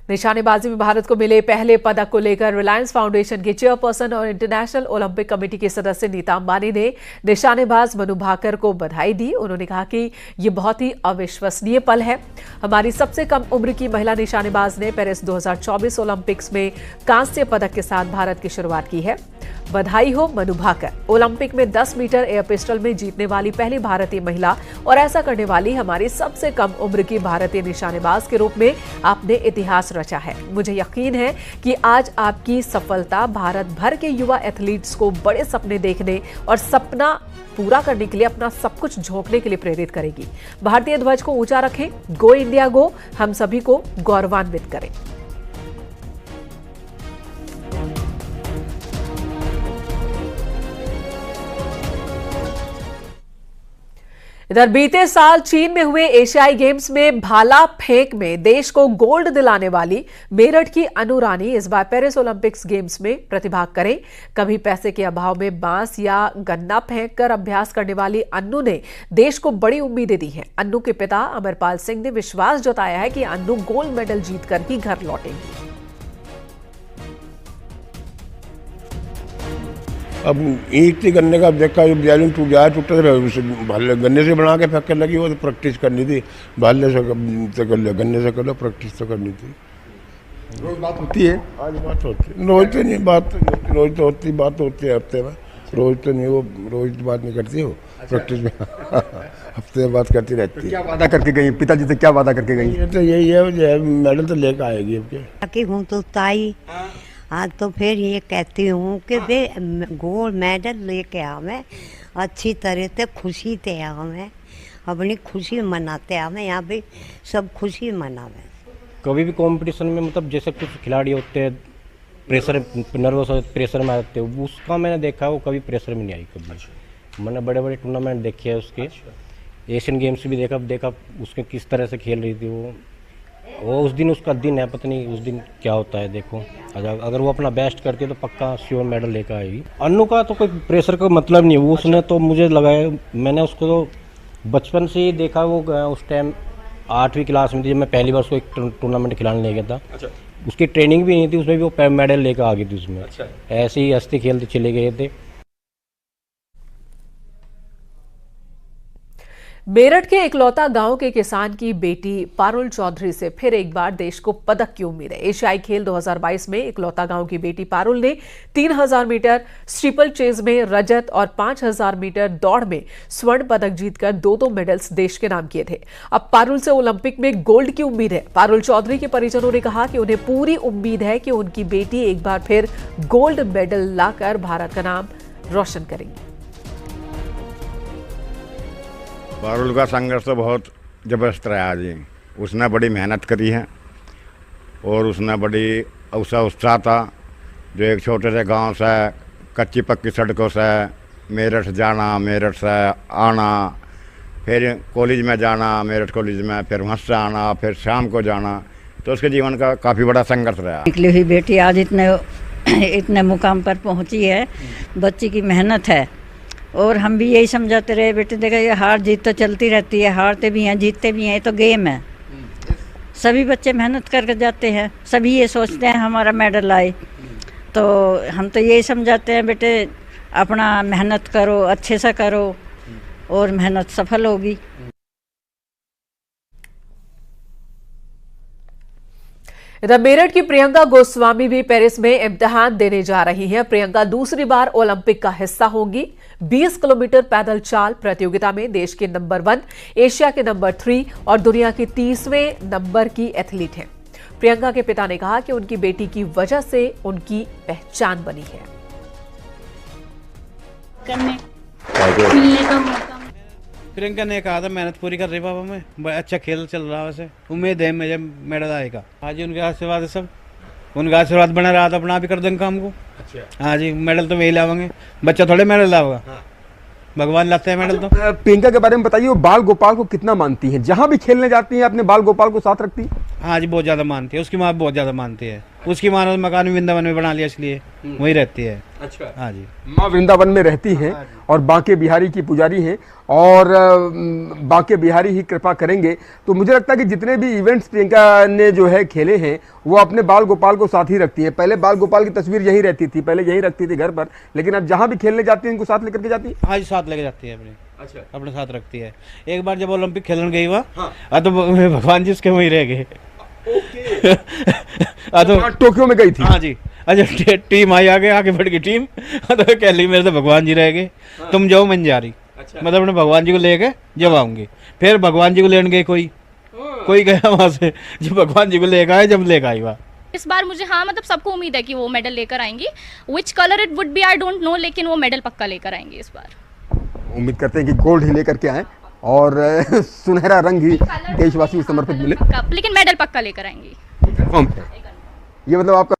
निशानेबाजी में भारत को मिले पहले पदक को लेकर रिलायंस फाउंडेशन के चेयरपर्सन और इंटरनेशनल ओलंपिक कमेटी के सदस्य नीता अंबानी ने निशानेबाज मनु भाकर को बधाई दी। उन्होंने कहा कि ये बहुत ही अविश्वसनीय पल है। हमारी सबसे कम उम्र की महिला निशानेबाज ने पेरिस 2024 ओलंपिक्स में कांस्य पदक के साथ भारत की शुरुआत की है। बधाई हो मनु भाकर, ओलंपिक में 10 मीटर एयर पिस्टल में जीतने वाली पहली भारतीय महिला और ऐसा करने वाली हमारी सबसे कम उम्र की भारतीय निशानेबाज के रूप में आपने इतिहास रचा है। मुझे यकीन है कि आज आपकी सफलता भारत भर के युवा एथलीट्स को बड़े सपने देखने और सपना पूरा करने के लिए अपना सब कुछ झोंकने के लिए प्रेरित करेगी। भारतीय ध्वज को ऊंचा रखें, गो इंडिया गो, हम सभी को गौरवान्वित करें। इधर बीते साल चीन में हुए एशियाई गेम्स में भाला फेंक में देश को गोल्ड दिलाने वाली मेरठ की अनु रानी इस बार पेरिस ओलंपिक्स गेम्स में प्रतिभाग करें। कभी पैसे के अभाव में बांस या गन्ना फेंक कर अभ्यास करने वाली अन्नू ने देश को बड़ी उम्मीदें दी हैं। अन्नू के पिता अमरपाल सिंह ने विश्वास जताया है कि अन्नू गोल्ड मेडल जीतकर ही घर लौटेंगी। अब ईंट से गन्ने का देखा बैलून टूट जाए टूटता गन्ने से बना के फेंकने लगी। वो तो प्रैक्टिस करनी थी, भाले से गन्ने से करो, प्रैक्टिस तो करनी थी। रोज बात होती है? आज बात होती है, रोज तो नहीं बात, रोज तो होती बात होती है हफ्ते में, रोज तो नहीं, वो रोज तो बात नहीं करती हो प्रैक्टिस में हफ्ते में बात करती रहती है। क्या वादा करके गई पिताजी से, क्या वादा करके गई? ये तो यही है, मेडल तो लेकर आएगी अब हूँ तो ताई आज तो फिर ये कहती हूँ कि वे गोल्ड मेडल लेके आवे, अच्छी तरह से खुशी से आवे, अपनी खुशी मनाते आवे, यहाँ पे सब खुशी मनावे। कभी भी कंपटीशन में मतलब जैसे कुछ खिलाड़ी होते हैं प्रेशर नर्वस होते, प्रेशर में आते हैं, उसका मैंने देखा वो कभी प्रेशर में नहीं आई। कभी मैंने बड़े बड़े टूर्नामेंट देखे हैं उसके, एशियन गेम्स भी देखा उसके किस तरह से खेल रही थी वो उस दिन उसका दिन है, पता नहीं उस दिन क्या होता है। देखो अगर वो अपना बेस्ट करती है तो पक्का श्योर मेडल लेकर आएगी। अन्नू का तो कोई प्रेशर का मतलब नहीं है, वो उसने तो मुझे लगाया, मैंने उसको तो बचपन से ही देखा। वो उस टाइम 8वीं क्लास में थी जब मैं पहली बार उसको एक टूर्नामेंट खिलाने ले गया था। अच्छा। उसकी ट्रेनिंग भी नहीं थी, उसमें भी वो मेडल लेकर आ गई थी उसमें। अच्छा। ऐसे ही हंसते खेलते चले गए थे। मेरठ के इकलौता गांव के किसान की बेटी पारुल चौधरी से फिर एक बार देश को पदक की उम्मीद है। एशियाई खेल 2022 में इकलौता गांव की बेटी पारुल ने 3000 मीटर स्टीपल चेज में रजत और 5000 मीटर दौड़ में स्वर्ण पदक जीतकर दो मेडल्स देश के नाम किए थे। अब पारुल से ओलंपिक में गोल्ड की उम्मीद है। पारुल चौधरी के परिजनों ने कहा कि उन्हें पूरी उम्मीद है कि उनकी बेटी एक बार फिर गोल्ड मेडल लाकर भारत का नाम रोशन करेंगी। पारुल का संघर्ष तो बहुत ज़बरदस्त रहा जी। उसने बड़ी मेहनत करी है और उसने बड़ी उत्साह था। जो एक छोटे से गांव से कच्ची पक्की सड़कों से मेरठ जाना, मेरठ से आना, फिर कॉलेज में जाना, मेरठ कॉलेज में, फिर वहाँ से आना, फिर शाम को जाना, तो उसके जीवन का काफ़ी बड़ा संघर्ष रहा। निकली हुई बेटी आज इतने मुकाम पर पहुँची है, बच्ची की मेहनत है। और हम भी यही समझाते रहे, बेटे देखा ये हार जीत तो चलती रहती है, हारते भी हैं जीतते भी हैं, ये तो गेम है। सभी बच्चे मेहनत करके जाते हैं, सभी ये सोचते हैं हमारा मेडल आए। तो हम तो यही समझाते हैं बेटे अपना मेहनत करो, अच्छे से करो और मेहनत सफल होगी। इधर मेरठ की प्रियंका गोस्वामी भी पेरिस में इम्तिहान देने जा रही हैं। प्रियंका दूसरी बार ओलंपिक का हिस्सा होंगी। 20 किलोमीटर पैदल चाल प्रतियोगिता में देश के नंबर 1, एशिया के नंबर 3 और दुनिया की 30वें नंबर की एथलीट हैं। प्रियंका के पिता ने कहा कि उनकी बेटी की वजह से उनकी पहचान बनी है। प्रियंका ने कहा था मेहनत पूरी कर रही पापा, मैं अच्छा खेल चल रहा है, वैसे उम्मीद है मुझे मेडल आएगा। हाँ जी, उनके आशीर्वाद है, सब उनका आशीर्वाद बना रहा था, अपना आप ही कर देंगे काम को। अच्छा। हाँ जी, मेडल तो वही लावेंगे, बच्चा थोड़े मेडल लाओगा। हाँ। भगवान लाते हैं मेडल। तो प्रियंका के बारे में बताइए, वो बाल गोपाल को कितना मानती है? जहाँ भी खेलने जाती है अपने बाल गोपाल को साथ रखती है। हाँ जी बहुत ज़्यादा मानती है, उसकी माँ बहुत ज़्यादा मानती है। उसकी माँ ने मकान भी वृंदावन में बना लिया, इसलिए वही रहती है। अच्छा। हाँ जी, माँ वृंदावन में रहती हैं और बांके बिहारी की पुजारी हैं और बांके बिहारी ही कृपा करेंगे। तो मुझे लगता है कि जितने भी इवेंट्स प्रियंका ने जो है खेले हैं वो अपने बाल गोपाल को साथ ही रखती है। पहले बाल गोपाल की तस्वीर यही रहती थी, पहले यही रखती थी घर पर, लेकिन अब जहाँ भी खेलने जाती है इनको साथ लेकर के जाती है। हाँ जी साथ लेके जाती है अपने। अच्छा। अपने साथ रखती है। एक बार जब ओलंपिक खेलने गई वहाँ तो भगवान जी उसके वहीं रह गए। तो टोक्यो में गई थी। हाँ जी, अच्छा टीम आई आगे बढ़ गई टीम। तो कह ली मेरे तो भगवान जी रह गए, तुम जाओ मैं जा रही। अच्छा। मतलब अपने भगवान जी को लेके जब आऊंगी, फिर भगवान जी को लेने गए कोई गया वहाँ से, जब भगवान जी को लेकर आए, जब लेकर आई वहाँ। इस बार मुझे हाँ मतलब सबको उम्मीद है कि वो मेडल लेकर आएंगी। Which colour it would be I don't know, लेकिन वो मेडल पक्का लेकर आएंगी इस बार। उम्मीद करते हैं कि गोल्ड ही लेकर के आए और सुनहरा रंग ही देशवासी समर्पित मिले, लेकिन मेडल पक्का लेकर आएंगी। ये मतलब आपका